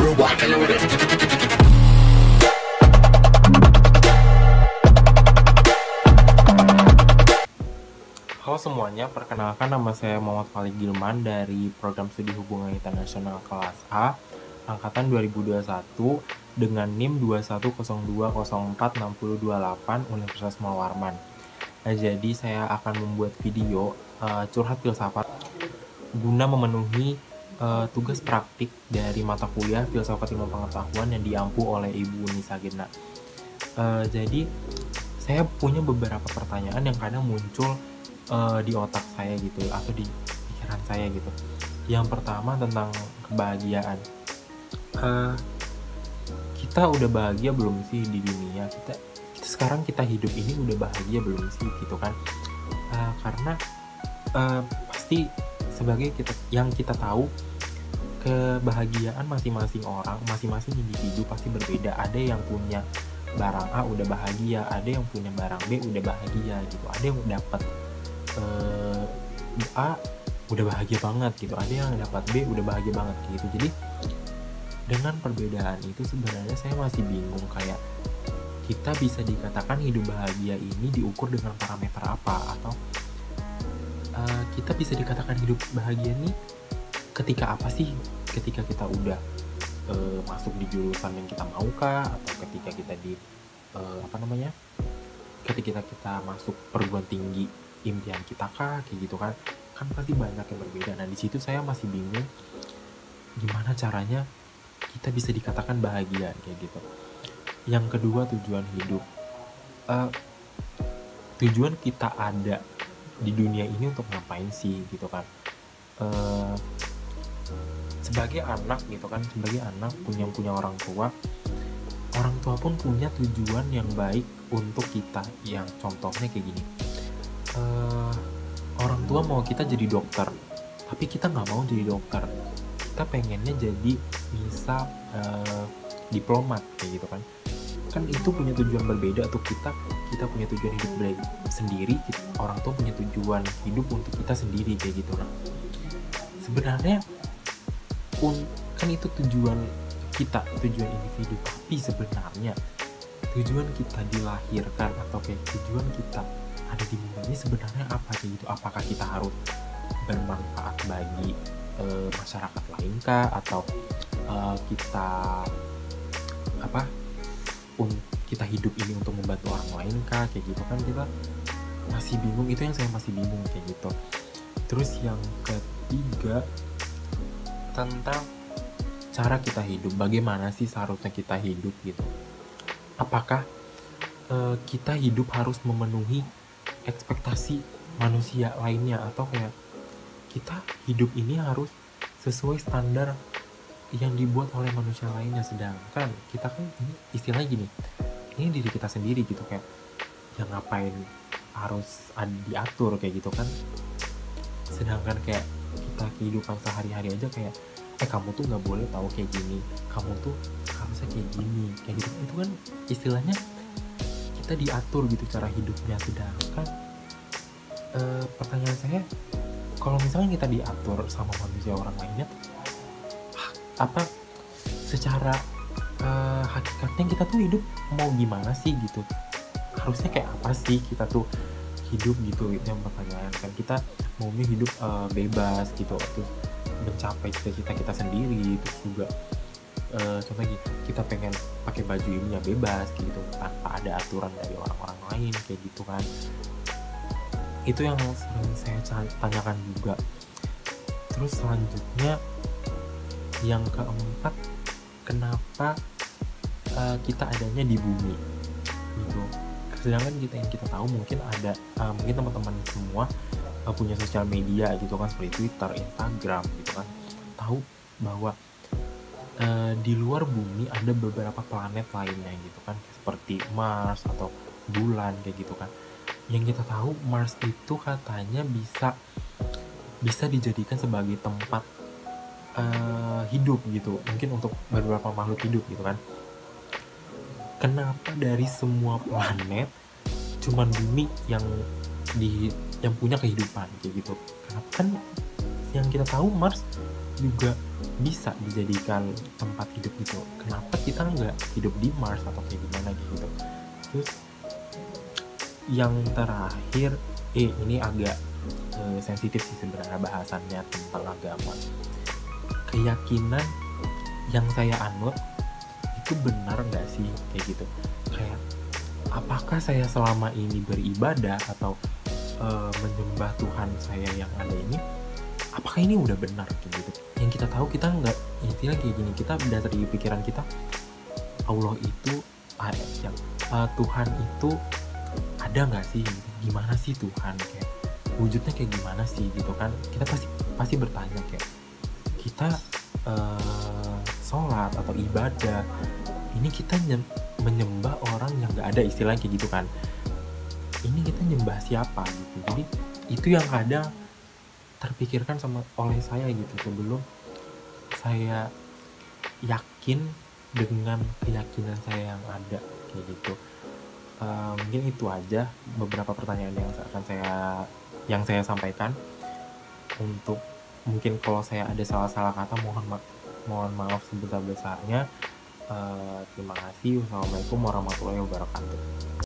real boy, kill it with it. Halo semuanya, perkenalkan nama saya Muhammad Falik Gilman dari Program Studi Hubungan Internasional kelas A Angkatan 2021 dengan NIM 2102046028 Universitas Muhammad Warman. Nah, jadi saya akan membuat video curhat filsafat guna memenuhi tugas praktik dari mata kuliah Filsafat Ilmu Pengetahuan yang diampu oleh Ibu Nisa Gena. Jadi saya punya beberapa pertanyaan yang kadang muncul di otak saya gitu atau di pikiran saya gitu. Yang pertama tentang kebahagiaan. Kita udah bahagia belum sih di dunia? Kita sekarang kita hidup ini udah bahagia belum sih gitu kan? Karena pasti sebagai kita tahu kebahagiaan masing-masing orang, masing-masing individu pasti berbeda. Ada yang punya barang A udah bahagia, ada yang punya barang B udah bahagia gitu, ada yang dapat A udah bahagia banget gitu, ada yang dapat B udah bahagia banget gitu. Jadi dengan perbedaan itu sebenarnya saya masih bingung, kayak kita bisa dikatakan hidup bahagia ini diukur dengan parameter apa, atau kita bisa dikatakan hidup bahagia nih ketika apa sih? Ketika kita udah masuk di jurusan yang kita mau kah, atau ketika kita di ketika kita masuk perguruan tinggi impian kita kah, kayak gitu kan pasti banyak yang berbeda. Nah, di situ saya masih bingung gimana caranya kita bisa dikatakan bahagia kayak gitu. Yang kedua, tujuan hidup. Tujuan kita ada di dunia ini untuk ngapain sih gitu kan? Sebagai anak gitu kan, sebagai anak punya orang tua pun punya tujuan yang baik untuk kita. Yang contohnya kayak gini, orang tua mau kita jadi dokter, tapi kita nggak mau jadi dokter, kita pengennya jadi misal diplomat kayak gitu kan itu punya tujuan berbeda untuk kita punya tujuan hidup sendiri, orang tua punya tujuan hidup untuk kita sendiri kayak gitu. Nah, sebenarnya kan itu tujuan kita, tujuan individu, tapi sebenarnya tujuan kita dilahirkan atau kayak tujuan kita ada di dunia ini sebenarnya apa kayak gitu. Apakah kita harus bermanfaat bagi masyarakat lain kah, atau kita hidup ini untuk membantu orang lain kah, kayak gitu kan kita masih bingung. Itu yang saya masih bingung kayak gitu. Terus yang ketiga tentang cara kita hidup, bagaimana sih seharusnya kita hidup gitu. Apakah kita hidup harus memenuhi ekspektasi manusia lainnya, atau kayak kita hidup ini harus sesuai standar yang dibuat oleh manusia lainnya, sedangkan kita kan ini istilahnya gini, ini diri kita sendiri gitu, kayak yang ngapain harus diatur kayak gitu kan. Sedangkan kayak kita kehidupan sehari-hari aja kayak kamu tuh nggak boleh tahu kayak gini, kamu tuh harusnya kayak gini kayak gitu. Itu kan istilahnya kita diatur gitu cara hidupnya. Sedangkan pertanyaan saya, kalau misalnya kita diatur sama manusia orang lainnya, secara hakikatnya kita tuh hidup mau gimana sih gitu, harusnya kayak apa sih kita tuh hidup gitu. Itu yang pertanyaan kan, kita maunya hidup bebas gitu, terus mencapai cita-cita kita sendiri. Terus juga contohnya kita pengen pakai baju ini yang bebas gitu tanpa ada aturan dari orang-orang lain kayak gitu kan. Itu yang sering saya tanyakan juga. Terus selanjutnya yang keempat, kenapa kita adanya di bumi gitu. Sedangkan kita tahu mungkin ada mungkin teman-teman semua punya sosial media gitu kan, seperti Twitter, Instagram gitu kan, tahu bahwa di luar bumi ada beberapa planet lainnya gitu kan, seperti Mars atau bulan kayak gitu kan. Yang kita tahu Mars itu katanya bisa dijadikan sebagai tempat hidup gitu, mungkin untuk beberapa makhluk hidup gitu kan. Kenapa dari semua planet cuman bumi yang punya kehidupan kayak gitu? Kenapa? Kan yang kita tahu Mars juga bisa dijadikan tempat hidup gitu. Kenapa kita nggak hidup di Mars atau kayak gimana gitu. Terus yang terakhir, ini agak sensitif sih sebenarnya bahasannya tentang agama. Keyakinan yang saya anut itu benar nggak sih kayak gitu? Kayak apakah saya selama ini beribadah atau menyembah Tuhan saya yang ada ini, apakah ini udah benar kayak gitu? Yang kita tahu kita nggak, intinya kayak gini, kita udah di pikiran kita Allah itu yang Tuhan itu ada nggak sih? Gimana sih Tuhan, kayak wujudnya kayak gimana sih gitu kan? Kita pasti bertanya kayak kita sholat atau ibadah ini kita menyembah orang yang nggak ada, istilahnya kayak gitu kan. Ini kita nyembah siapa gitu. Jadi itu yang kadang terpikirkan oleh saya gitu sebelum saya yakin dengan keyakinan saya yang ada kayak gitu. Mungkin itu aja beberapa pertanyaan yang saya sampaikan. Untuk mungkin kalau saya ada salah-salah kata, mohon maaf sebesar-besarnya. Terima kasih. Wassalamualaikum warahmatullahi wabarakatuh.